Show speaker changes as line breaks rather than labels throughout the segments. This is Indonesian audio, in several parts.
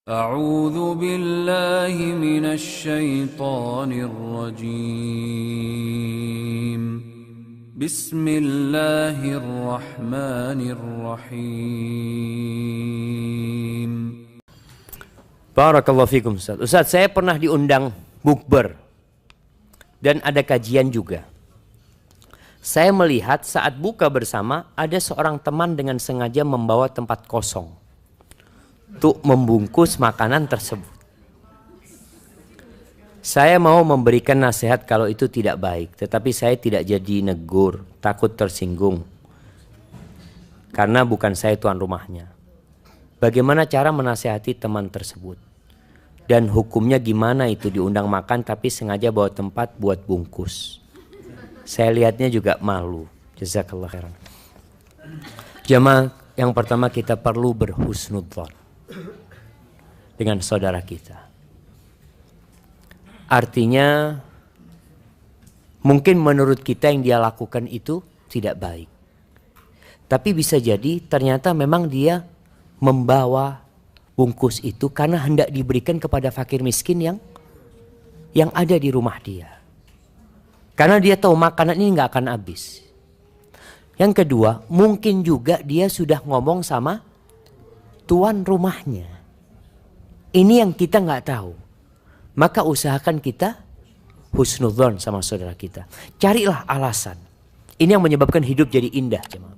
أعوذ بالله من الشيطان الرجيم بسم الله الرحمن الرحيم.
Barakallahu fikum Ustaz. Ustaz, saya pernah diundang bukber dan ada kajian juga. Saya melihat saat buka bersama ada seorang teman dengan sengaja membawa tempat kosong untuk membungkus makanan tersebut. Saya mau memberikan nasihat kalau itu tidak baik, tetapi saya tidak jadi negur, takut tersinggung. Karena bukan saya tuan rumahnya. Bagaimana cara menasihati teman tersebut? Dan hukumnya gimana itu diundang makan tapi sengaja bawa tempat buat bungkus? Saya lihatnya juga malu. Jazakallah khairan. Jamaah, yang pertama kita perlu berhusnudzon dengan saudara kita. Artinya mungkin menurut kita yang dia lakukan itu tidak baik. Tapi bisa jadi ternyata memang dia membawa bungkus itu karena hendak diberikan kepada fakir miskin yang ada di rumah dia. Karena dia tahu makanan ini nggak akan habis. Yang kedua, mungkin juga dia sudah ngomong sama tuan rumahnya. Ini yang kita nggak tahu. Maka usahakan kita husnudzon sama saudara kita. Carilah alasan. Ini yang menyebabkan hidup jadi indah, jemaah.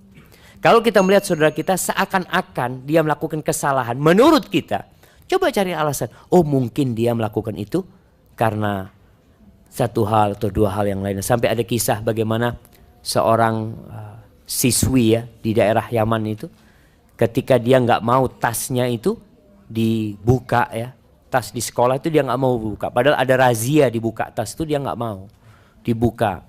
Kalau kita melihat saudara kita seakan-akan dia melakukan kesalahan menurut kita, coba cari alasan. Oh, mungkin dia melakukan itu karena satu hal atau dua hal yang lain. Sampai ada kisah bagaimana seorang siswi ya di daerah Yaman itu, ketika dia nggak mau tasnya itu dibuka ya, tas di sekolah itu dia nggak mau buka. Padahal ada razia dibuka tas itu, dia nggak mau dibuka.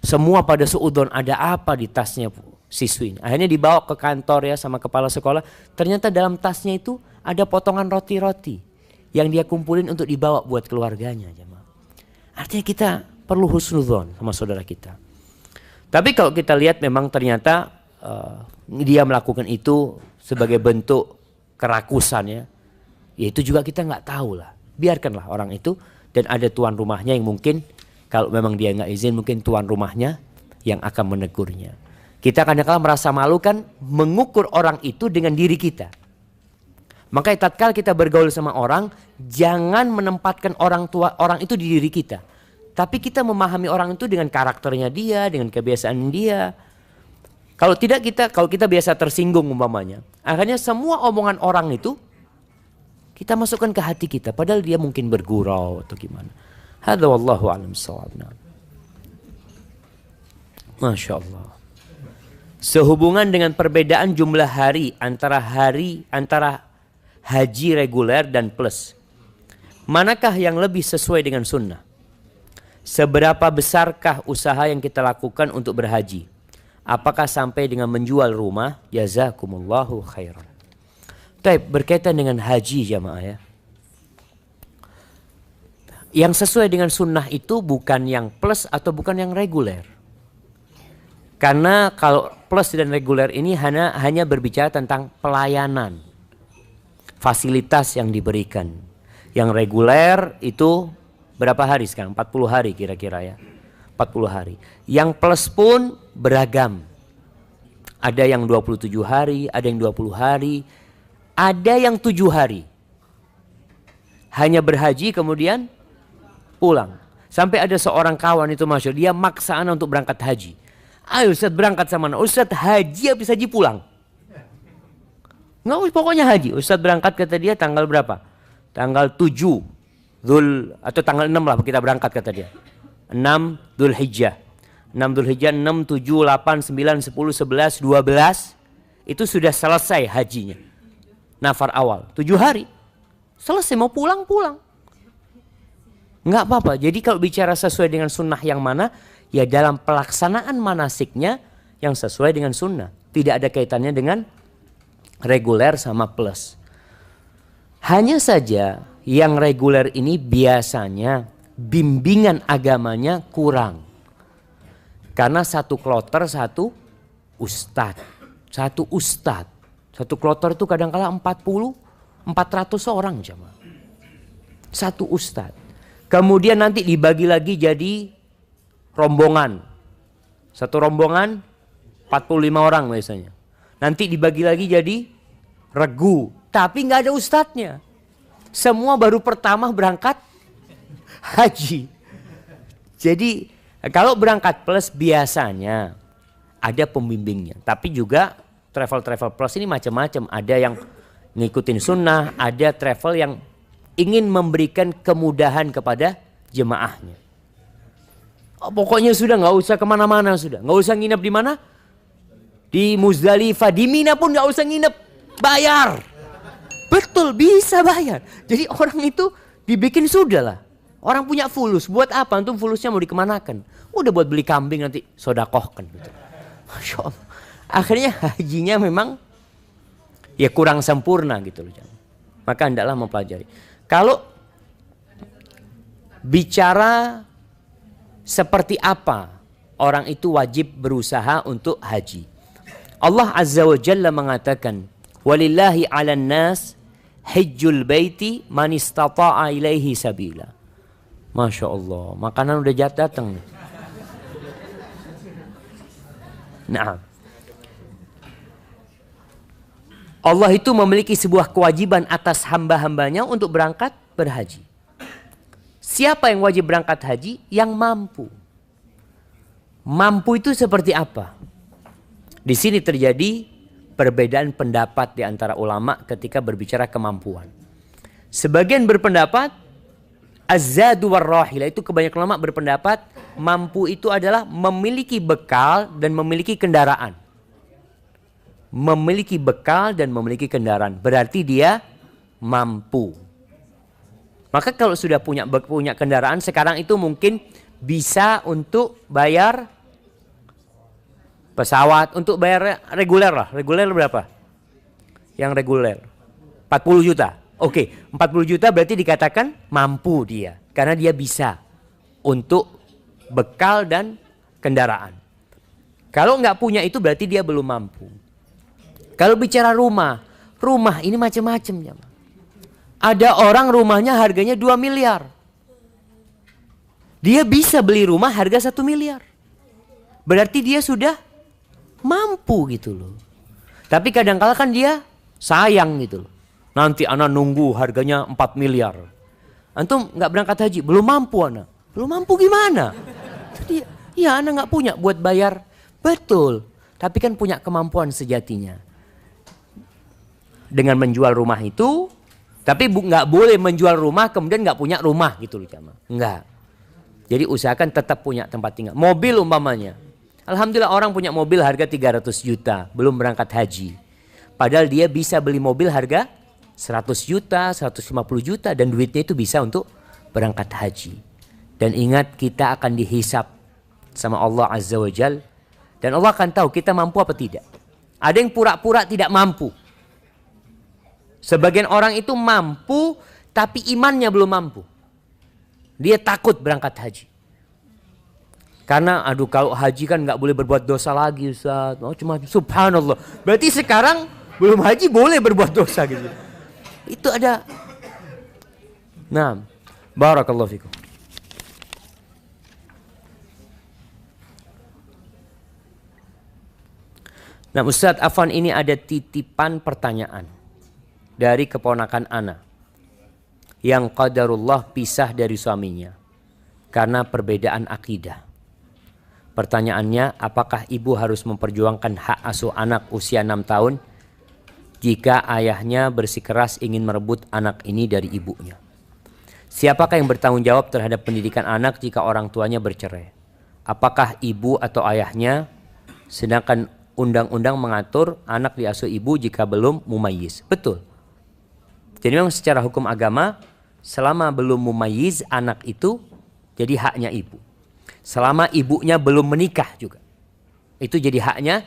Semua pada seudon, ada apa di tasnya siswi ini. Akhirnya dibawa ke kantor ya sama kepala sekolah. Ternyata dalam tasnya itu ada potongan roti-roti yang dia kumpulin untuk dibawa buat keluarganya. Artinya kita perlu husnudzon sama saudara kita. Tapi kalau kita lihat memang ternyata dia melakukan itu sebagai bentuk kerakusan ya itu juga kita nggak tahu lah. Biarkanlah orang itu, dan ada tuan rumahnya yang mungkin kalau memang dia nggak izin, mungkin tuan rumahnya yang akan menegurnya. Kita kadang-kadang merasa malu kan mengukur orang itu dengan diri kita. Maka tatkala kita bergaul sama orang, jangan menempatkan orang itu di diri kita. Tapi kita memahami orang itu dengan karakternya dia, dengan kebiasaan dia. Kalau kita biasa tersinggung umpamanya, akhirnya semua omongan orang itu kita masukkan ke hati kita, padahal dia mungkin bergurau atau gimana. Hadza wallahu a'lam bissawab. Masya Allah. Sehubungan dengan perbedaan jumlah hari antara haji reguler dan plus, manakah yang lebih sesuai dengan sunnah? Seberapa besarkah usaha yang kita lakukan untuk berhaji? Apakah sampai dengan menjual rumah? Jazakumullahu khairan. Baik, berkaitan dengan haji jamaah ya. Yang sesuai dengan sunnah itu bukan yang plus atau bukan yang reguler. Karena kalau plus dan reguler ini hanya berbicara tentang pelayanan, fasilitas yang diberikan. Yang reguler itu berapa hari sekarang? 40 hari kira-kira ya. 40 hari. Yang plus pun beragam. Ada yang 27 hari, ada yang 20 hari, ada yang 7 hari. Hanya berhaji kemudian pulang. Sampai ada seorang kawan itu masuk, dia maksa anak untuk berangkat haji. Ayo Ustaz berangkat sama anak. Ustaz haji habis haji pulang. Nggak, pokoknya haji. Ustaz berangkat kata dia tanggal berapa? Tanggal 7 atau tanggal 6 lah kita berangkat kata dia. 6 Dzulhijjah. 6 Dzulhijjah, 6, 7, 8, 9, 10, 11, 12. Itu sudah selesai hajinya. Nafar awal. 7 hari. Selesai, mau pulang. Nggak apa-apa. Jadi kalau bicara sesuai dengan sunnah yang mana? Ya dalam pelaksanaan manasiknya yang sesuai dengan sunnah. Tidak ada kaitannya dengan reguler sama plus. Hanya saja yang reguler ini biasanya bimbingan agamanya kurang. Karena satu kloter satu ustadz. Satu kloter itu kadang-kala 40 400 orang jamaah. Satu ustadz. Kemudian nanti dibagi lagi jadi rombongan. Satu rombongan 45 orang biasanya. Nanti dibagi lagi jadi regu. Tapi nggak ada ustadznya. Semua baru pertama berangkat haji. Jadi kalau berangkat plus biasanya ada pembimbingnya. Tapi juga travel plus ini macam-macam. Ada yang ngikutin sunnah, ada travel yang ingin memberikan kemudahan kepada jemaahnya. Oh, pokoknya sudah nggak usah kemana-mana sudah, nggak usah nginep di mana, di Muzdalifah, di Mina pun nggak usah nginep, bayar. Betul, bisa bayar. Jadi orang itu dibikin sudah lah. Orang punya fulus, buat apa? Antum fulusnya mau dikemanakan? Udah buat beli kambing nanti sodakohkan. Gitu. Masya Allah. Akhirnya hajinya memang ya kurang sempurna gitu loh. Maka hendaklah mempelajari. Kalau bicara seperti apa orang itu wajib berusaha untuk haji. Allah Azza wa Jalla mengatakan, "Walillahi 'alan nas hajjul baiti man istata'a ilaihi sabila." Masya Allah, makanan udah datang nih. Nah, Allah itu memiliki sebuah kewajiban atas hamba-hambanya untuk berangkat berhaji. Siapa yang wajib berangkat haji? Yang mampu. Mampu itu seperti apa? Di sini terjadi perbedaan pendapat di antara ulama ketika berbicara kemampuan. Sebagian berpendapat az-zadu war-rahilah, itu kebanyakan ulama berpendapat mampu itu adalah memiliki bekal dan memiliki kendaraan. Memiliki bekal dan memiliki kendaraan, berarti dia mampu. Maka kalau sudah punya kendaraan sekarang itu mungkin bisa untuk bayar pesawat, untuk bayar reguler lah. Reguler berapa? Yang reguler 40 juta. Oke, 40 juta berarti dikatakan mampu dia, karena dia bisa untuk bekal dan kendaraan. Kalau nggak punya itu berarti dia belum mampu. Kalau bicara rumah ini macam-macam ya. Ada orang rumahnya harganya 2 miliar. Dia bisa beli rumah harga 1 miliar. Berarti dia sudah mampu gitu loh. Tapi kadang-kala kan dia sayang gitu loh. Nanti anak nunggu harganya 4 miliar. Antum nggak berangkat haji, belum mampu anak. Belum mampu gimana? Jadi ya anak nggak punya buat bayar. Betul. Tapi kan punya kemampuan sejatinya. Dengan menjual rumah itu, tapi nggak boleh menjual rumah kemudian nggak punya rumah gitu loh jamaah. Nggak. Jadi usahakan tetap punya tempat tinggal. Mobil umpamanya. Alhamdulillah orang punya mobil harga 300 juta, belum berangkat haji. Padahal dia bisa beli mobil harga 100 juta, 150 juta dan duitnya itu bisa untuk berangkat haji. Dan ingat kita akan dihisap sama Allah Azza wa Jal. Dan Allah akan tahu kita mampu apa tidak. Ada yang pura-pura tidak mampu. Sebagian orang itu mampu tapi imannya belum mampu. Dia takut berangkat haji. Karena aduh kalau haji kan nggak boleh berbuat dosa lagi Ustaz. Oh cuma subhanallah. Berarti sekarang belum haji boleh berbuat dosa gitu. Itu ada. Nah, barakallahu fikum. Nah Ustaz Afwan, ini ada titipan pertanyaan dari keponakan ana yang qadarullah pisah dari suaminya karena perbedaan akidah. Pertanyaannya, apakah ibu harus memperjuangkan hak asuh anak usia 6 tahun jika ayahnya bersikeras ingin merebut anak ini dari ibunya? Siapakah yang bertanggung jawab terhadap pendidikan anak jika orang tuanya bercerai? Apakah ibu atau ayahnya? Sedangkan undang-undang mengatur anak diasuh ibu jika belum mumayyiz. Betul. Jadi memang secara hukum agama selama belum mumayyiz anak itu jadi haknya ibu. Selama ibunya belum menikah juga. Itu jadi haknya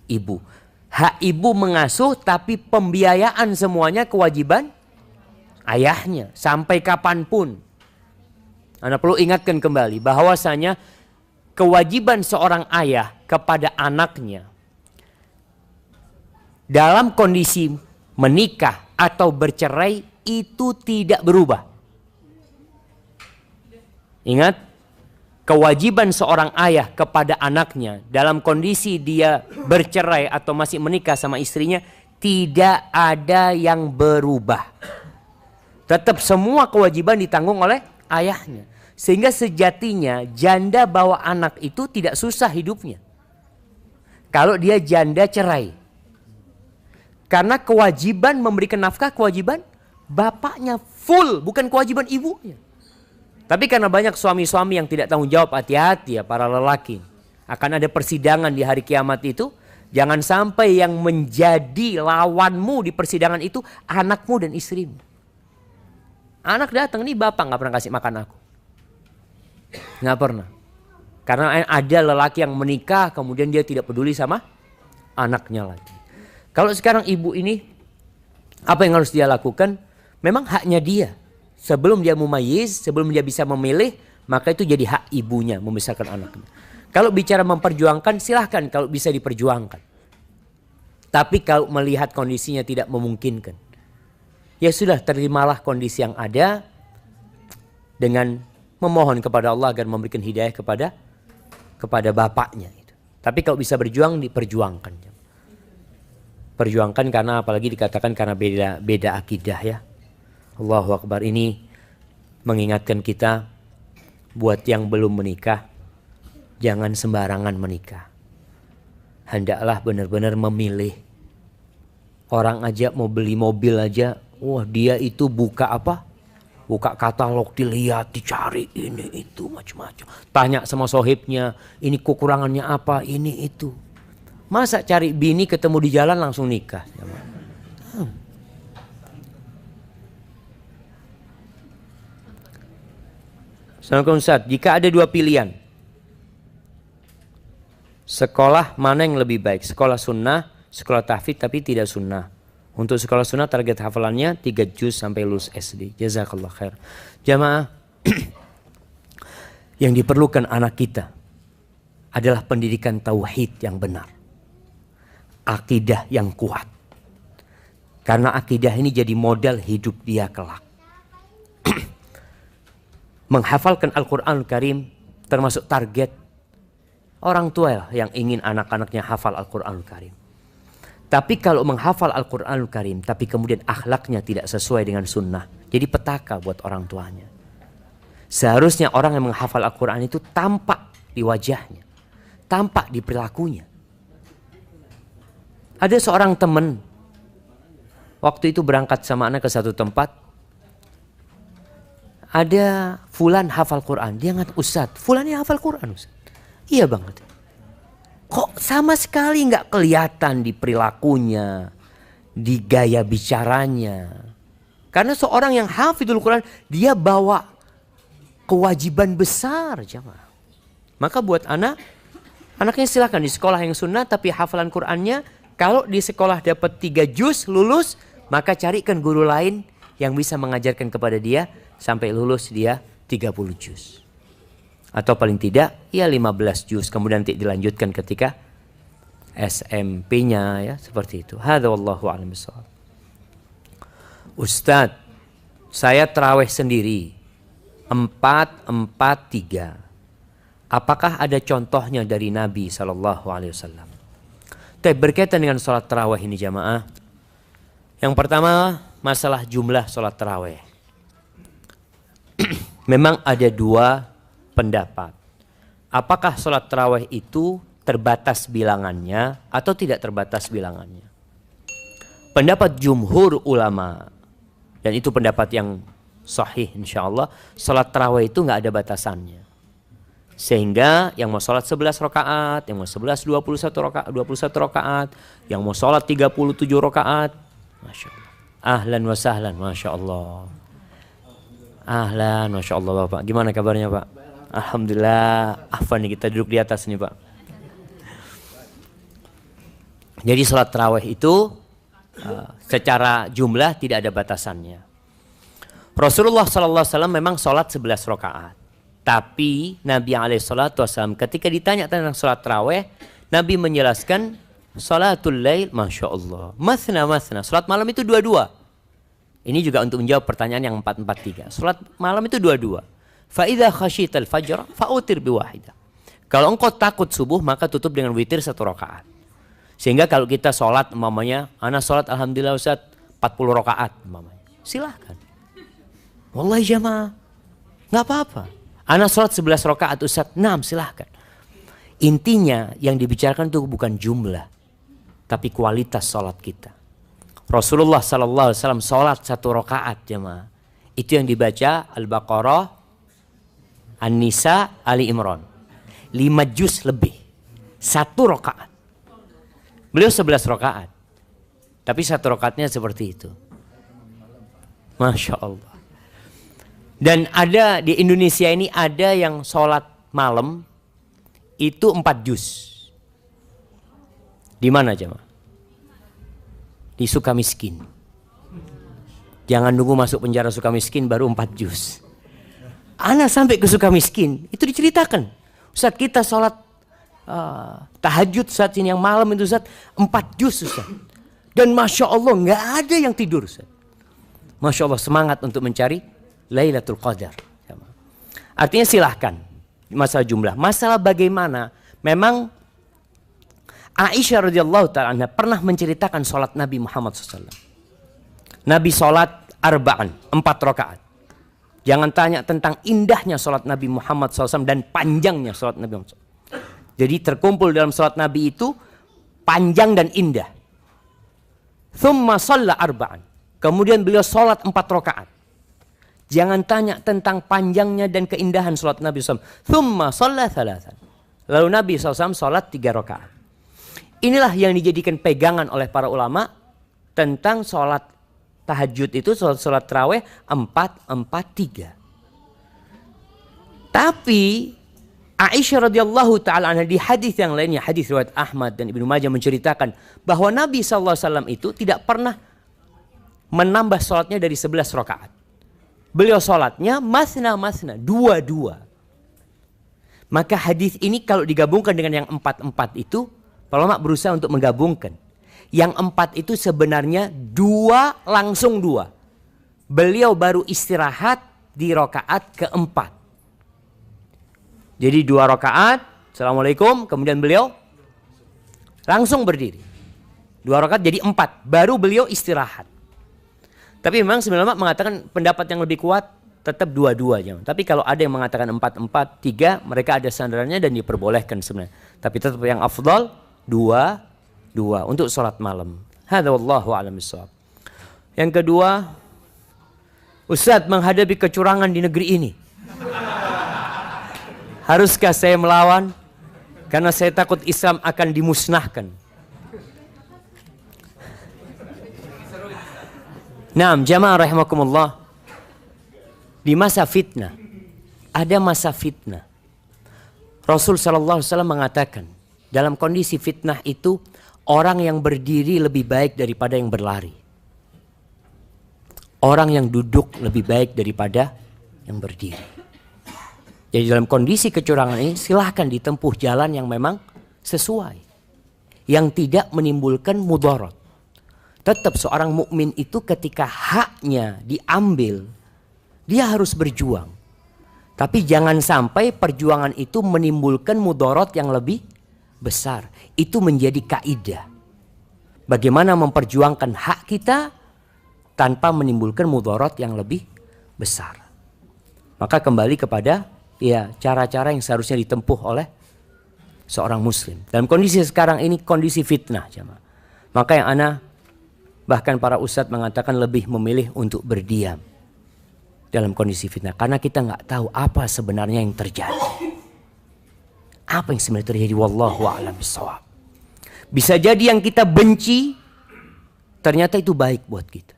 ibu. Hak ibu mengasuh tapi pembiayaan semuanya kewajiban ayahnya sampai kapanpun. Anda perlu ingatkan kembali bahwasanya kewajiban seorang ayah kepada anaknya dalam kondisi menikah atau bercerai itu tidak berubah. Ingat, kewajiban seorang ayah kepada anaknya dalam kondisi dia bercerai atau masih menikah sama istrinya tidak ada yang berubah. Tetap semua kewajiban ditanggung oleh ayahnya. Sehingga sejatinya janda bawa anak itu tidak susah hidupnya. Kalau dia janda cerai. Karena kewajiban memberikan nafkah, kewajiban bapaknya full, bukan kewajiban ibunya. Tapi karena banyak suami-suami yang tidak tanggung jawab, hati-hati ya para lelaki. Akan ada persidangan di hari kiamat itu. Jangan sampai yang menjadi lawanmu di persidangan itu anakmu dan istrimu. Anak datang, nih bapak gak pernah kasih makan aku. Gak pernah. Karena ada lelaki yang menikah kemudian dia tidak peduli sama anaknya lagi. Kalau sekarang ibu ini, apa yang harus dia lakukan? Memang haknya dia. Sebelum dia mumayyiz, sebelum dia bisa memilih, maka itu jadi hak ibunya membesarkan anaknya. Kalau bicara memperjuangkan, silahkan kalau bisa diperjuangkan. Tapi kalau melihat kondisinya tidak memungkinkan, ya sudah, terimalah kondisi yang ada dengan memohon kepada Allah agar memberikan hidayah kepada bapaknya. Tapi kalau bisa berjuang, diperjuangkan. Perjuangkan karena apalagi dikatakan karena beda akidah ya. Allahu Akbar. Ini mengingatkan kita buat yang belum menikah, jangan sembarangan menikah. Hendaklah benar-benar memilih. Orang aja mau beli mobil aja, wah dia itu buka apa? Buka katalog, dilihat, dicari ini itu macam-macam. Tanya sama sohibnya, ini kekurangannya apa, ini itu. Masa cari bini ketemu di jalan langsung nikah? Assalamualaikum Ustaz, jika ada dua pilihan, sekolah mana yang lebih baik? Sekolah sunnah, sekolah tahfidz tapi tidak sunnah. Untuk sekolah sunnah target hafalannya 3 juz sampai lulus SD. Jazakallah khair. Jamaah, yang diperlukan anak kita adalah pendidikan tauhid yang benar. Akidah yang kuat. Karena akidah ini jadi modal hidup dia kelak. Menghafalkan Al-Quranul Karim termasuk target orang tua yang ingin anak-anaknya hafal Al-Quranul Karim. Tapi kalau menghafal Al-Quranul Karim tapi kemudian akhlaknya tidak sesuai dengan sunnah, jadi petaka buat orang tuanya. Seharusnya orang yang menghafal Al-Quran itu tampak di wajahnya, tampak di perilakunya. Ada seorang teman waktu itu berangkat sama anak ke satu tempat. Ada fulan hafal Quran. Dia ngata, Ustaz, fulan ini hafal Quran Ustaz. Iya banget. Kok sama sekali nggak kelihatan di perilakunya, di gaya bicaranya. Karena seorang yang hafidul Quran, dia bawa kewajiban besar jemaah. Maka buat anaknya silakan di sekolah yang sunnah tapi hafalan Qurannya, kalau di sekolah dapat 3 juz lulus, maka carikan guru lain yang bisa mengajarkan kepada dia sampai lulus dia 30 juz. Atau paling tidak ya 15 juz. Kemudian nanti dilanjutkan ketika SMP-nya ya, seperti itu. Hadza wallahu a'lam bishawab. Ustadz, saya tarawih sendiri 4-4-3. Apakah ada contohnya dari Nabi SAW? Berkaitan dengan sholat tarawih ini jamaah. Yang pertama masalah jumlah sholat tarawih. Memang ada 2 pendapat. Apakah sholat tarawih itu terbatas bilangannya atau tidak terbatas bilangannya? Pendapat jumhur ulama, dan itu pendapat yang sahih insyaallah, sholat tarawih itu nggak ada batasannya. Sehingga yang mau sholat 11 rakaat, yang mau 11 21 rakaat, yang mau sholat 37 rakaat, Masya Allah. Ahlan wa sahlan, Masya Allah. Ahlan, Masya Allah Bapak. Gimana kabarnya Pak? Alhamdulillah. Afwan nih, kita duduk di atas nih Pak. Jadi sholat tarawih itu secara jumlah tidak ada batasannya. Rasulullah SAW memang sholat 11 rakaat. Tapi Nabi SAW ketika ditanya tentang sholat tarawih, Nabi menjelaskan sholatul lail, Masya Allah, mathna mathna. Sholat malam itu 2-2. Ini juga untuk menjawab pertanyaan yang 443. Salat malam itu dua-dua. Fa idza khasyital fajr fa'utir biwahidah. Kalau engkau takut subuh maka tutup dengan witir 1 rakaat. Sehingga kalau kita sholat umpamanya, ana sholat alhamdulillah Ustaz 40 rakaat umpamanya. Silahkan. Wallahi jamaah. Enggak apa-apa. Ana sholat 11 rakaat Ustaz. Naam, silahkan. Intinya yang dibicarakan itu bukan jumlah, tapi kualitas sholat kita. Rasulullah sallallahu alaihi wasallam sholat 1 rakaat jemaah. Itu yang dibaca Al-Baqarah, An-Nisa, Ali Imran. 5 juz lebih. 1 rakaat. Beliau 11 rakaat. Tapi 1 rakaatnya seperti itu. Masya Allah. Dan ada di Indonesia ini ada yang sholat malam itu 4 juz. Di mana jemaah? Di Sukamiskin. Jangan nunggu masuk penjara Sukamiskin baru 4 juz. Ana sampai ke Sukamiskin, itu diceritakan. Ustaz kita sholat tahajud saat ini yang malam itu Ustaz 4 juz Ustaz. Dan Masya Allah nggak ada yang tidur Ustaz. Masya Allah semangat untuk mencari Lailatul Qadar. Artinya silahkan. Masalah jumlah. Masalah bagaimana memang Aisyah radhiyallahu ta'ala anha pernah menceritakan sholat Nabi Muhammad SAW. Nabi sholat 4 rakaat. Jangan tanya tentang indahnya sholat Nabi Muhammad SAW dan panjangnya sholat Nabi Muhammad SAW. Jadi terkumpul dalam sholat Nabi itu panjang dan indah. Thumma shalla 4. Kemudian beliau sholat 4 rakaat. Jangan tanya tentang panjangnya dan keindahan sholat Nabi SAW. Thumma shalla 3. Lalu Nabi SAW sholat 3 rakaat. Inilah yang dijadikan pegangan oleh para ulama tentang sholat tahajud itu, sholat tarawih 4-4-3. Tapi Aisyah radhiyallahu ta'ala anha di hadis yang lainnya, hadis riwayat Ahmad dan Ibnu Majah menceritakan bahwa Nabi SAW itu tidak pernah menambah sholatnya dari 11 rakaat. Beliau sholatnya masna-masna, 2-2. Maka hadis ini kalau digabungkan dengan yang 4-4 itu, ulama berusaha untuk menggabungkan. Yang 4 itu sebenarnya 2 langsung 2. Beliau baru istirahat di rakaat keempat. Jadi 2 rakaat, Assalamualaikum, kemudian beliau langsung berdiri. 2 rakaat jadi 4, baru beliau istirahat. Tapi memang sebenarnya mengatakan pendapat yang lebih kuat tetap 2-2 aja. Tapi kalau ada yang mengatakan 4-4-3, mereka ada sandarannya dan diperbolehkan sebenarnya. Tapi tetap yang afdal 2 untuk sholat malam. Hadza wallahu a'lam bishawab. Yang kedua, Ustaz menghadapi kecurangan di negeri ini. Haruskah saya melawan? Karena saya takut Islam akan dimusnahkan. Naam, jamaah rahimakumullah. Di masa fitnah, ada masa fitnah. Rasul sallallahu alaihi wasallam mengatakan, dalam kondisi fitnah itu, orang yang berdiri lebih baik daripada yang berlari. Orang yang duduk lebih baik daripada yang berdiri. Jadi dalam kondisi kecurangan ini, silahkan ditempuh jalan yang memang sesuai. Yang tidak menimbulkan mudarat. Tetap seorang mukmin itu ketika haknya diambil, dia harus berjuang. Tapi jangan sampai perjuangan itu menimbulkan mudarat yang lebih besar. Itu menjadi kaidah. Bagaimana memperjuangkan hak kita tanpa menimbulkan mudarat yang lebih besar. Maka kembali kepada cara-cara yang seharusnya ditempuh oleh seorang muslim. Dalam kondisi sekarang ini kondisi fitnah, jemaah. Maka yang bahkan para ustadz mengatakan lebih memilih untuk berdiam dalam kondisi fitnah. Karena kita nggak tahu apa sebenarnya yang terjadi. Apa yang sebenarnya terjadi? Wallahu a'lam bishawab. Bisa jadi yang kita benci ternyata itu baik buat kita.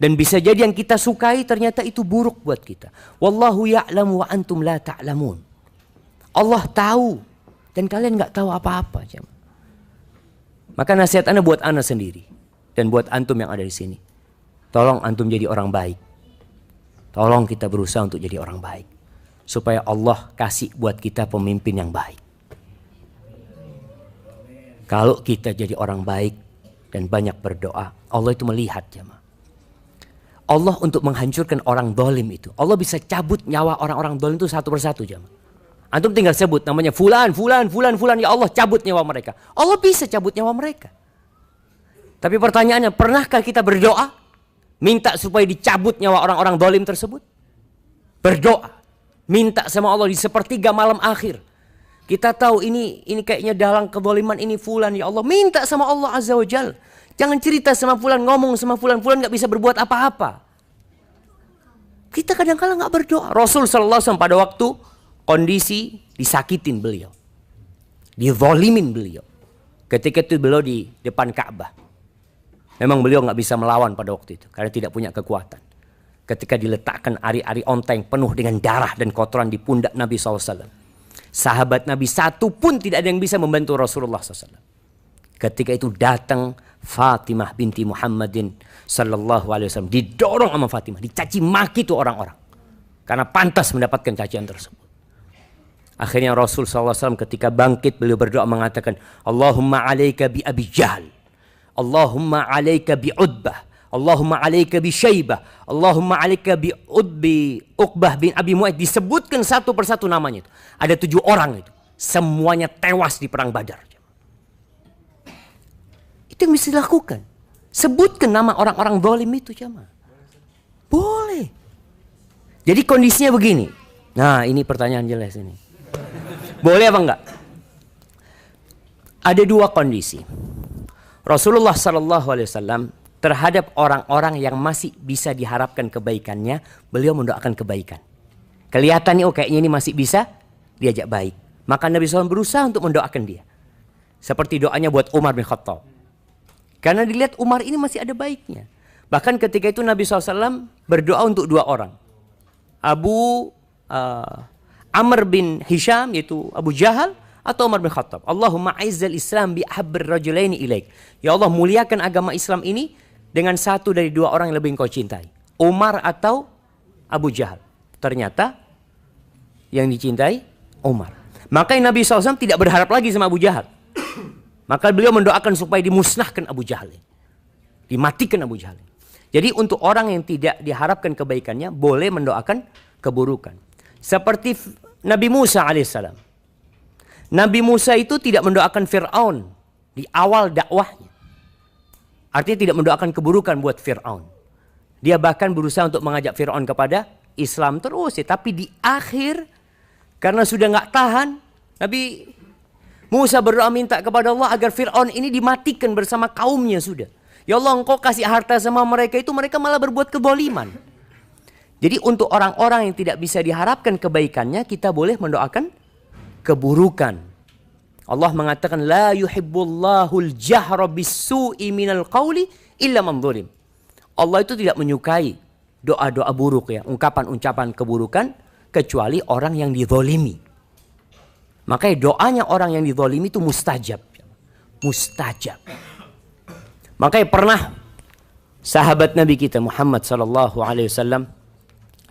Dan bisa jadi yang kita sukai ternyata itu buruk buat kita. Wallahu ya'lamu wa antum la ta'lamun. Allah tahu dan kalian nggak tahu apa-apa. Maka nasihat ana buat ana sendiri dan buat antum yang ada di sini. Tolong antum jadi orang baik. Tolong kita berusaha untuk jadi orang baik. Supaya Allah kasih buat kita pemimpin yang baik. Kalau kita jadi orang baik dan banyak berdoa, Allah itu melihat jemaah. Allah untuk menghancurkan orang dolim itu. Allah bisa cabut nyawa orang-orang dolim itu satu persatu jemaah. Antum tinggal sebut namanya fulan, ya Allah cabut nyawa mereka. Allah bisa cabut nyawa mereka. Tapi pertanyaannya, pernahkah kita berdoa minta supaya dicabut nyawa orang-orang dolim tersebut? Berdoa, minta sama Allah di sepertiga malam akhir. Kita tahu ini kayaknya dalang kedoliman ini fulan, ya Allah minta sama Allah Azza wa Jalla. Jangan cerita sama fulan, ngomong sama fulan nggak bisa berbuat apa-apa. Kita kadang-kadang nggak berdoa. Rasul sallallahu alaihi wasallam pada waktu kondisi disakitin beliau, dizolimin beliau. Ketika itu beliau di depan Ka'bah. Memang beliau nggak bisa melawan pada waktu itu karena tidak punya kekuatan. Ketika diletakkan ari-ari onteng penuh dengan darah dan kotoran di pundak Nabi SAW. Sahabat Nabi satu pun tidak ada yang bisa membantu Rasulullah SAW. Ketika itu datang Fatimah binti Muhammadin sallallahu alaihi wasallam, didorong sama Fatimah, dicaci maki tuh orang-orang karena pantas mendapatkan cacian tersebut. Akhirnya Rasul sallallahu alaihi wasallam ketika bangkit beliau berdoa mengatakan, Allahumma alaika bi Abi Jahal, Allahumma alaika bi Utbah, Allahumma alaika bi Syaibah, Allahumma alaika bi Uqbah bin Abi Mu'ayth. Disebutkan satu persatu namanya itu. Ada 7 orang itu. Semuanya tewas di perang Badar. Itu yang bisa dilakukan. Sebutkan nama orang-orang zalim itu jemaah. Boleh. Jadi kondisinya begini. Nah, ini pertanyaan jelas ini. Boleh apa enggak? Ada 2 kondisi. Rasulullah sallallahu alaihi wasallam terhadap orang-orang yang masih bisa diharapkan kebaikannya, beliau mendoakan kebaikan. Kelihatan nih, oh kayaknya ini masih bisa diajak baik. Maka Nabi SAW berusaha untuk mendoakan dia. Seperti doanya buat Umar bin Khattab. Karena dilihat Umar ini masih ada baiknya. Bahkan ketika itu Nabi SAW berdoa untuk 2 orang. Amr bin Hisham, yaitu Abu Jahal, atau Umar bin Khattab. Allahumma aizzal Islam bi ahabbir rajulaini ilaik. Ya Allah, muliakan agama Islam ini dengan satu dari 2 orang yang lebih engkau cintai. Umar atau Abu Jahal. Ternyata yang dicintai Umar. Makanya Nabi SAW tidak berharap lagi sama Abu Jahal. Maka beliau mendoakan supaya dimusnahkan Abu Jahal. Dimatikan Abu Jahal. Jadi untuk orang yang tidak diharapkan kebaikannya, boleh mendoakan keburukan. Seperti Nabi Musa alaihissalam. Nabi Musa itu tidak mendoakan Fir'aun di awal dakwahnya. Artinya tidak mendoakan keburukan buat Fir'aun. Dia bahkan berusaha untuk mengajak Fir'aun kepada Islam terus. Tapi di akhir, karena sudah nggak tahan, Nabi Musa berdoa minta kepada Allah agar Fir'aun ini dimatikan bersama kaumnya sudah. Ya Allah, engkau kasih harta sama mereka itu, mereka malah berbuat kezaliman. Jadi untuk orang-orang yang tidak bisa diharapkan kebaikannya, kita boleh mendoakan keburukan. Allah mengatakan, La yuhibbullahul jahra bis-su'i minal qawli illa man zulim. Allah itu tidak menyukai doa-doa buruk, ya, ungkapan-ucapan keburukan, kecuali orang yang dizalimi. Makanya doanya orang yang dizalimi itu mustajab. Mustajab. Makanya pernah sahabat Nabi kita Muhammad sallallahu alaihi wasallam,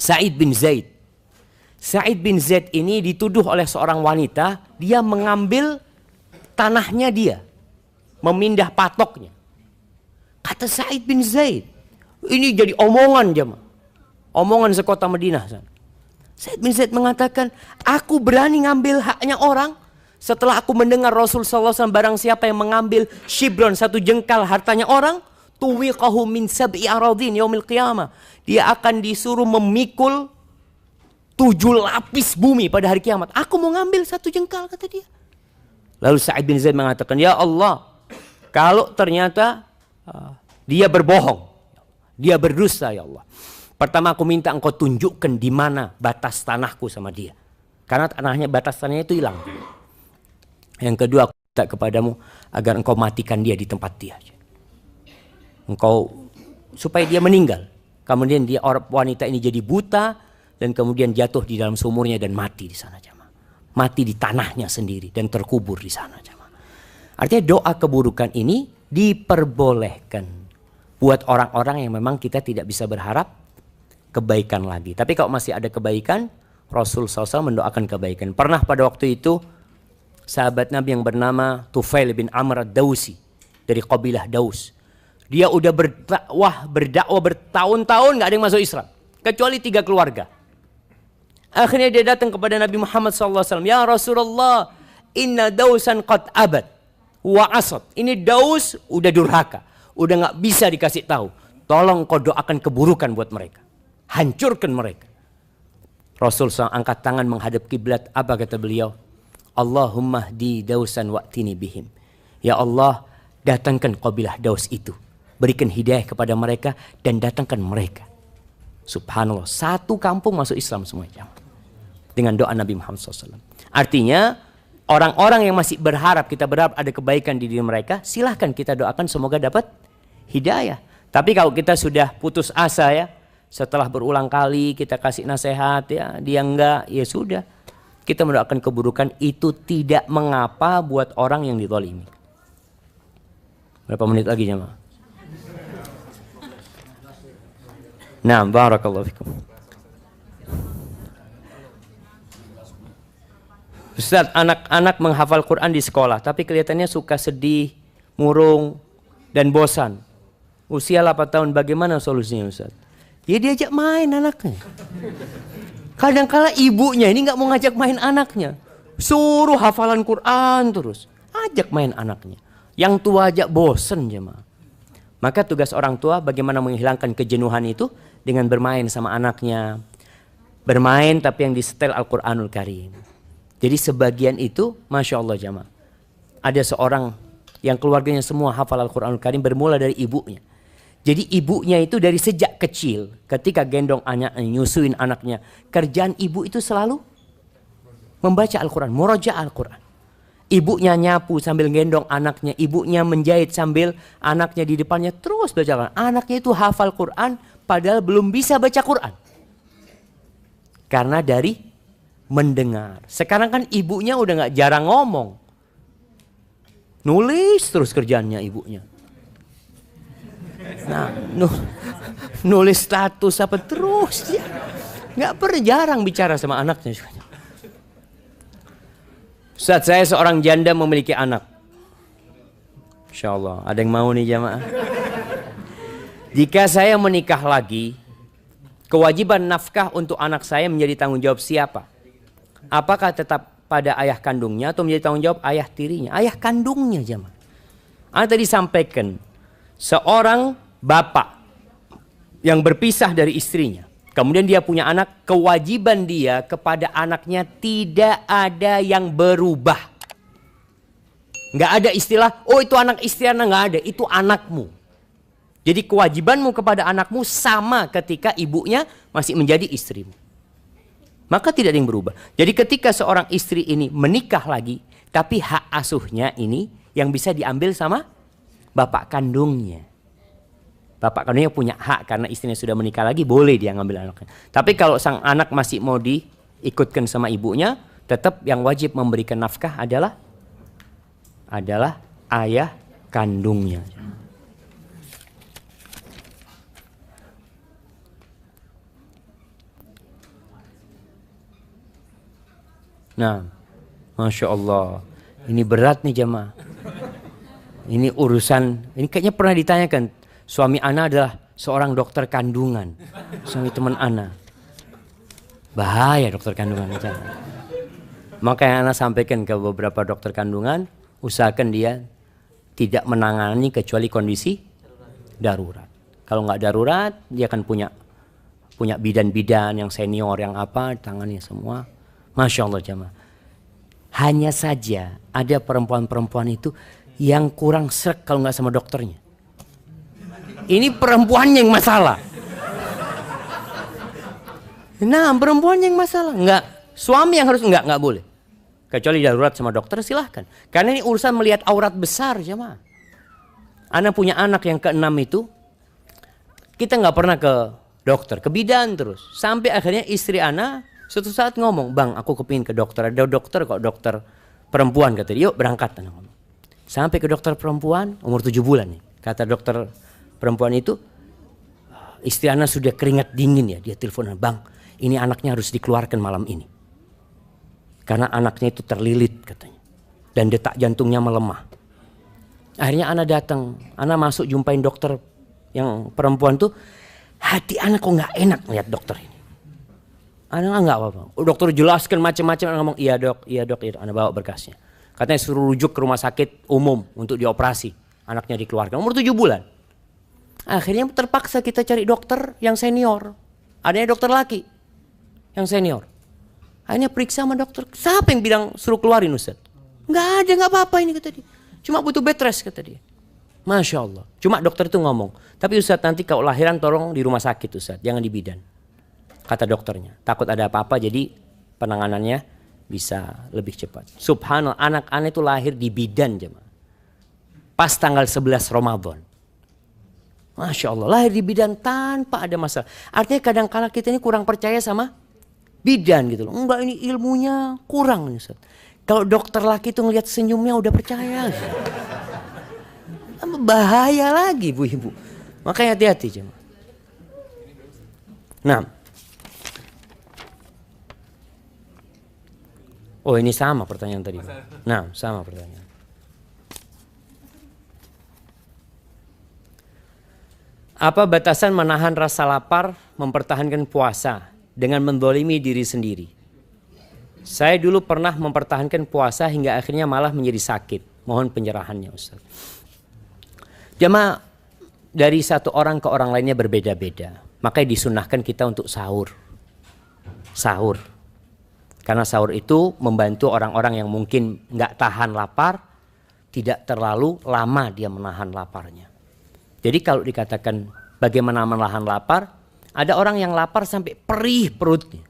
Sa'id bin Zaid. Sa'id bin Zaid ini dituduh oleh seorang wanita, dia mengambil tanahnya dia, memindah patoknya. Kata Sa'id bin Zaid, ini jadi omongan jemaah. Omongan sekota Madinah. Sa'id bin Zaid mengatakan, aku berani ngambil haknya orang setelah aku mendengar Rasul sallallahu alaihi wasallam, barang siapa yang mengambil shibron, 1 jengkal hartanya orang, tuwiqahu min sab'i aradin yaumil qiyamah. Dia akan disuruh memikul 7 lapis bumi pada hari kiamat. Aku mau ngambil 1 jengkal, kata dia. Lalu Sa'id bin Zaid mengatakan, ya Allah, kalau ternyata dia berbohong, dia berdusta, ya Allah, pertama aku minta engkau tunjukkan di mana batas tanahku sama dia. Karena tanahnya, batas tanahnya itu hilang. Yang kedua, aku minta kepadamu agar engkau matikan dia di tempat dia. Engkau, supaya dia meninggal. Kemudian dia, wanita ini jadi buta dan kemudian jatuh di dalam sumurnya dan mati di sana, jemaah. Mati di tanahnya sendiri dan terkubur di sana, jemaah. Artinya doa keburukan ini diperbolehkan buat orang-orang yang memang kita tidak bisa berharap kebaikan lagi. Tapi kalau masih ada kebaikan, Rasul SAW mendoakan kebaikan. Pernah pada waktu itu sahabat Nabi yang bernama Tufail bin Amr ad-Dawsi dari kabilah Daus. Dia udah berdakwah bertahun-tahun gak ada yang masuk Islam. Kecuali 3 keluarga. Akhirnya dia datang kepada Nabi Muhammad SAW. Ya Rasulullah, inna dausan qad abad wa asad. Ini Daus udah durhaka. Udah gak bisa dikasih tahu. Tolong kau doakan keburukan buat mereka. Hancurkan mereka. Rasul SAW angkat tangan menghadap kiblat. Apa kata beliau? Allahumma hdi dausan wa'tini bihim. Ya Allah, datangkan kabilah Daus itu. Berikan hidayah kepada mereka dan datangkan mereka. Subhanallah, 1 kampung masuk Islam semuanya. Dengan doa Nabi Muhammad SAW. Artinya, orang-orang yang masih berharap, kita berharap ada kebaikan di diri mereka, silahkan kita doakan semoga dapat hidayah. Tapi kalau kita sudah putus asa ya, setelah berulang kali kita kasih nasihat ya, dia enggak, ya sudah. Kita mendoakan keburukan, itu tidak mengapa buat orang yang ditolimi. Berapa menit lagi jemaah? Nah, barakallahu fikum. Ustaz, anak-anak menghafal Quran di sekolah, tapi kelihatannya suka sedih, murung, dan bosan. Usia 8 tahun, bagaimana solusinya Ustaz? Ya diajak main anaknya. Kadang-kala ibunya ini nggak mau ngajak main anaknya. Suruh hafalan Quran terus. Ajak main anaknya. Yang tua ajak bosen jemaah. Maka tugas orang tua bagaimana menghilangkan kejenuhan itu dengan bermain sama anaknya. Bermain tapi yang disetel Al-Quranul Karim. Jadi sebagian itu Masya Allah jemaah. Ada seorang yang keluarganya semua hafal Al-Quranul Karim bermula dari ibunya. Jadi ibunya itu dari sejak kecil ketika gendong anaknya, nyusuin anaknya. Kerjaan ibu itu selalu membaca Al-Quran, murojaah Al-Quran. Ibunya nyapu sambil gendong anaknya. Ibunya menjahit sambil anaknya di depannya terus baca Al-Quran. Anaknya itu hafal Quran padahal belum bisa baca Quran. Karena dari mendengar. Sekarang kan ibunya udah gak jarang ngomong. Nulis terus kerjaannya ibunya. Nah, nulis status apa terus dia. Gak pernah, jarang bicara sama anaknya. Saat saya seorang janda memiliki anak. Insya Allah, ada yang mau nih jamaah? Jika saya menikah lagi, kewajiban nafkah untuk anak saya menjadi tanggung jawab siapa? Apakah tetap pada ayah kandungnya atau menjadi tanggung jawab ayah tirinya? Ayah kandungnya jamaah. Anda tadi sampaikan, seorang bapak yang berpisah dari istrinya, kemudian dia punya anak, kewajiban dia kepada anaknya tidak ada yang berubah. Nggak ada istilah, oh itu anak istri anak, nggak ada, itu anakmu. Jadi kewajibanmu kepada anakmu sama ketika ibunya masih menjadi istrimu. Maka tidak ada yang berubah. Jadi ketika seorang istri ini menikah lagi, tapi hak asuhnya ini yang bisa diambil sama bapak kandungnya. Bapak kandungnya punya hak karena istrinya sudah menikah lagi, boleh dia ngambil anaknya. Tapi kalau sang anak masih mau diikutkan sama ibunya, tetap yang wajib memberikan nafkah adalah ayah kandungnya. Nah, Masya Allah, ini berat nih jamaah. Ini urusan, ini kayaknya pernah ditanyakan. Suami Ana adalah seorang dokter kandungan. Suami teman Ana. Bahaya dokter kandungan. Makanya Ana sampaikan ke beberapa dokter kandungan, usahakan dia tidak menangani kecuali kondisi darurat. Kalau nggak darurat, dia akan punya bidan-bidan yang senior, yang apa, tangannya semua. Masya Allah jamaah. Hanya saja ada perempuan-perempuan itu yang kurang srek kalau nggak sama dokternya. Ini perempuannya yang masalah. Nah, perempuannya yang masalah. Enggak, suami yang harus enggak boleh. Kecuali darurat sama dokter silahkan. Karena ini urusan melihat aurat besar jemaah. Ana punya anak yang ke-6 itu, kita nggak pernah ke dokter, ke bidan terus. Sampai akhirnya istri Ana suatu saat ngomong, "Bang, aku kepingin ke dokter. Ada dokter kok, dokter perempuan," kata dia. "Yuk berangkat." Ana ngomong. Sampai ke dokter perempuan, umur 7 bulan nih. Kata dokter perempuan itu, istri Ana sudah keringat dingin ya. Dia telepon, "Bang, ini anaknya harus dikeluarkan malam ini. Karena anaknya itu terlilit," katanya. "Dan detak jantungnya melemah." Akhirnya anak datang, anak masuk jumpain dokter yang perempuan tuh, hati anak kok nggak enak lihat dokter ini. Anak nggak apa-apa. Dokter jelaskan macam-macam, anak ngomong iya dok, anak bawa berkasnya. Katanya suruh rujuk ke rumah sakit umum untuk dioperasi. Anaknya dikeluarkan umur 7 bulan. Akhirnya terpaksa kita cari dokter yang senior. Adanya dokter laki yang senior. Akhirnya periksa sama dokter. Siapa yang bilang suruh keluarin Ustaz? Nggak ada, nggak apa-apa ini kata dia. Cuma butuh bed rest kata dia. Masya Allah. Cuma dokter itu ngomong, tapi Ustaz nanti kalau lahiran tolong di rumah sakit Ustaz, jangan di bidan. Kata dokternya. Takut ada apa-apa jadi penanganannya bisa lebih cepat. Subhanallah, anak-anak itu lahir di bidan jemaah. Pas tanggal 11 Ramadan. Masya Allah, lahir di bidan tanpa ada masalah. Artinya kadang-kala kita ini kurang percaya sama bidan gitu loh. Enggak, ini ilmunya kurang nih Ustaz. Kalau dokter laki itu ngelihat senyumnya udah percaya. Bahaya lagi bu ibu. Makanya hati-hati jemaah. Nah. Oh ini sama pertanyaan tadi. Nah sama pertanyaan. Apa batasan menahan rasa lapar, mempertahankan puasa dengan mendolimi diri sendiri? Saya dulu pernah mempertahankan puasa hingga akhirnya malah menjadi sakit. Mohon pencerahannya Ustaz. Jemaah, dari satu orang ke orang lainnya berbeda-beda. Makanya disunahkan kita untuk sahur. Sahur. Karena sahur itu membantu orang-orang yang mungkin nggak tahan lapar, tidak terlalu lama dia menahan laparnya. Jadi kalau dikatakan bagaimana menahan lapar, ada orang yang lapar sampai perih perutnya.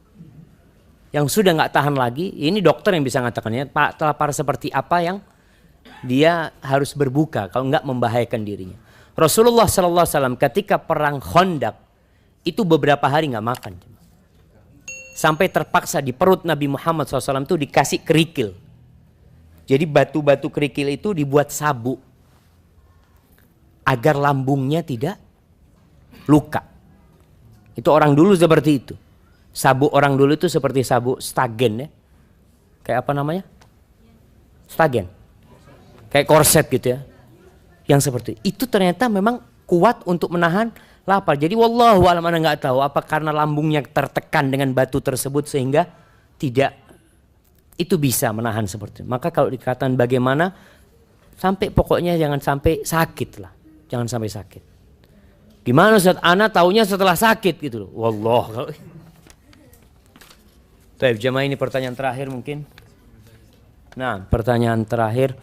Yang sudah nggak tahan lagi, ini dokter yang bisa mengatakannya, Pak, lapar seperti apa yang dia harus berbuka kalau nggak membahayakan dirinya. Rasulullah SAW ketika perang Khandaq itu beberapa hari nggak makan. Sampai terpaksa di perut Nabi Muhammad SAW itu dikasih kerikil. Jadi batu-batu kerikil itu dibuat sabuk. Agar lambungnya tidak luka. Itu orang dulu seperti itu. Sabuk orang dulu itu seperti sabuk stagen ya. Kayak apa namanya? Stagen. Kayak korset gitu ya. Yang seperti itu ternyata memang kuat untuk menahan lapar. Jadi wallahu a'lam, ana enggak tahu apa karena lambungnya tertekan dengan batu tersebut sehingga tidak itu bisa menahan seperti itu. Maka kalau dikatakan bagaimana sampai pokoknya jangan sampai sakit lah. Jangan sampai sakit. Gimana Ustaz? Ana taunya setelah sakit gitu loh. Wallah. Baik, jemaah ini pertanyaan terakhir mungkin. Nah, pertanyaan terakhir.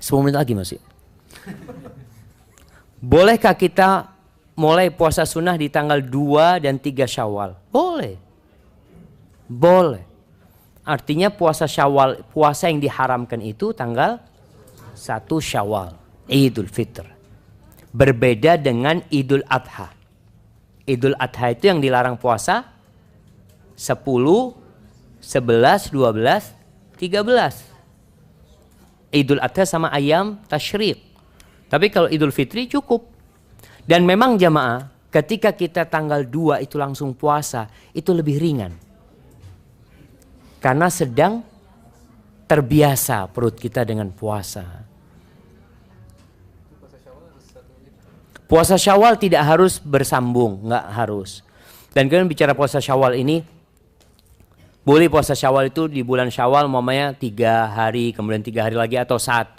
10 menit lagi masih. Bolehkah kita mulai puasa sunnah di tanggal 2 dan 3 Syawal? Boleh. Boleh. Artinya puasa Syawal, puasa yang diharamkan itu tanggal 1 Syawal, Idul Fitr. Berbeda dengan Idul Adha. Idul Adha itu yang dilarang puasa 10, 11, 12, 13. Idul Adha sama ayam tasyrik. Tapi kalau Idul Fitri cukup. Dan memang jamaah, ketika kita tanggal 2 itu langsung puasa, itu lebih ringan. Karena sedang terbiasa perut kita dengan puasa. Puasa Syawal tidak harus bersambung, nggak harus. Dan kalian bicara puasa Syawal ini, boleh puasa Syawal itu di bulan Syawal umpamanya 3 hari, kemudian 3 hari lagi atau 1,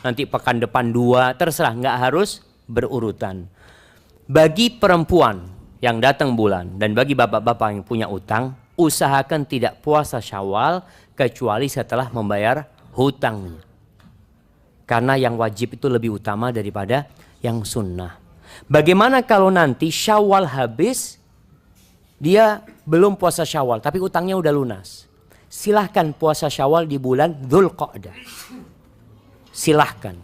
nanti pekan depan 2, terserah, nggak harus berurutan. Bagi perempuan yang datang bulan dan bagi bapak-bapak yang punya utang, usahakan tidak puasa Syawal kecuali setelah membayar hutangnya. Karena yang wajib itu lebih utama daripada yang sunnah. Bagaimana kalau nanti Syawal habis, dia belum puasa Syawal tapi utangnya udah lunas? Silahkan puasa Syawal di bulan Dzulqa'dah. Silahkan.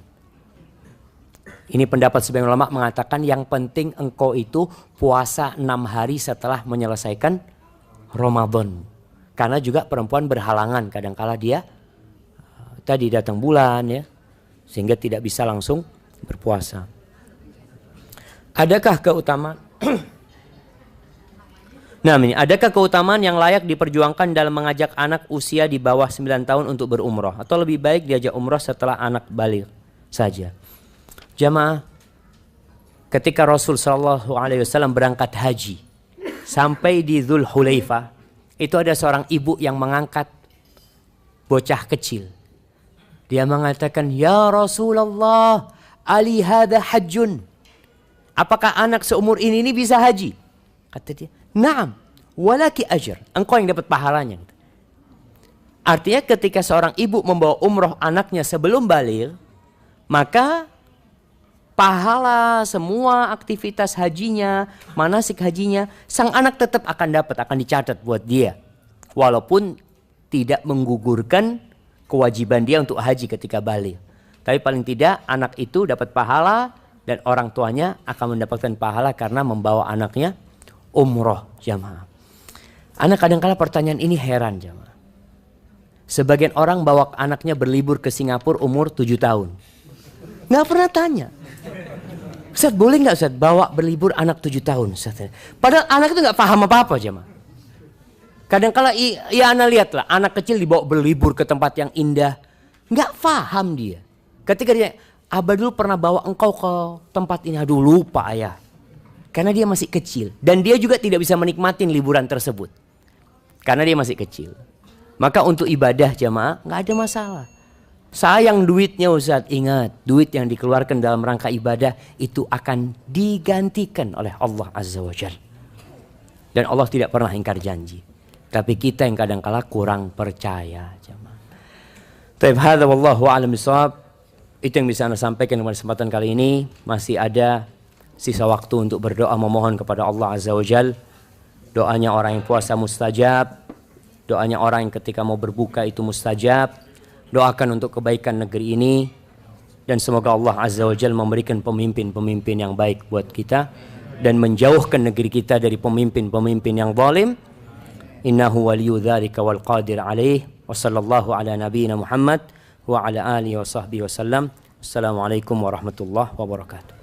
Ini pendapat sebagian ulama mengatakan yang penting engkau itu puasa 6 hari setelah menyelesaikan Ramadan. Karena juga perempuan berhalangan kadangkala dia tadi datang bulan ya, sehingga tidak bisa langsung berpuasa. Adakah keutamaan Nah ini, adakah keutamaan yang layak diperjuangkan dalam mengajak anak usia di bawah 9 tahun untuk berumrah? Atau lebih baik diajak umrah setelah anak balik saja? Jamaah, ketika Rasul Shallallahu Alaihi Wasallam berangkat haji, sampai di Dzul Hulaifah, itu ada seorang ibu yang mengangkat bocah kecil. Dia mengatakan, "Ya Rasulullah, ali hadha hajjun." Apakah anak seumur ini bisa haji? Kata dia, "Na'am, walaki ajr." Engkau yang dapat pahalanya. Artinya ketika seorang ibu membawa umroh anaknya sebelum baligh, maka pahala semua aktivitas hajinya, manasik hajinya, sang anak tetap akan dicatat buat dia. Walaupun tidak menggugurkan kewajiban dia untuk haji ketika baligh. Tapi paling tidak anak itu dapat pahala dan orang tuanya akan mendapatkan pahala karena membawa anaknya umroh, jamaah. Anak kadang-kala pertanyaan ini heran, jamaah. Sebagian orang bawa anaknya berlibur ke Singapura umur 7 tahun. Nggak pernah tanya, "Ustaz, boleh nggak Ustaz bawa berlibur anak 7 tahun? Ustaz?" Padahal anak itu nggak paham apa-apa, jemaah. Kadang-kala ya anak lihatlah anak kecil dibawa berlibur ke tempat yang indah, nggak paham dia. Ketika dia, "Abah dulu pernah bawa engkau ke tempat ini." "Aduh lupa ayah." Karena dia masih kecil dan dia juga tidak bisa menikmati liburan tersebut karena dia masih kecil. Maka untuk ibadah jamaah nggak ada masalah. Sayang duitnya Ustaz, ingat duit yang dikeluarkan dalam rangka ibadah itu akan digantikan oleh Allah Azza wa Jalla. Dan Allah tidak pernah ingkar janji. Tapi kita yang kadang-kala kurang percaya, jemaah. Taib hadza wallahu a'lam bishawab. Itu yang bisa Anda sampaikan pada kesempatan kali ini. Masih ada sisa waktu untuk berdoa memohon kepada Allah Azza wa Jalla. Doanya orang yang puasa mustajab. Doanya orang yang ketika mau berbuka itu mustajab. Doakan untuk kebaikan negeri ini. Dan semoga Allah Azza wa Jalla memberikan pemimpin-pemimpin yang baik buat kita. Dan menjauhkan negeri kita dari pemimpin-pemimpin yang zalim. Innahu waliyu dzalika wal qadir alaih. Wa sallallahu ala nabiyyina Muhammad wa ala alihi wa sahbihi wasallam. Assalamualaikum warahmatullahi wabarakatuh.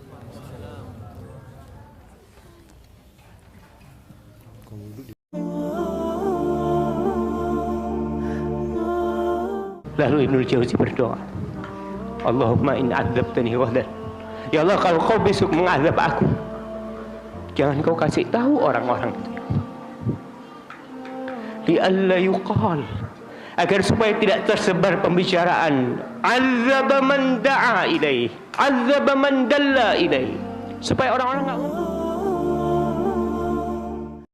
Lalu Ibnu Jauzi berdoa, Allahumma in adzabtani ghadar. Ya Allah, kalau kau besok mengazab aku, jangan kau kasih tahu orang-orang itu. Li'alla yuqal, agar supaya tidak tersebar pembicaraan azaba man da'a ilaih, azaba man dalla ilaih, supaya orang-orang enggak ngomong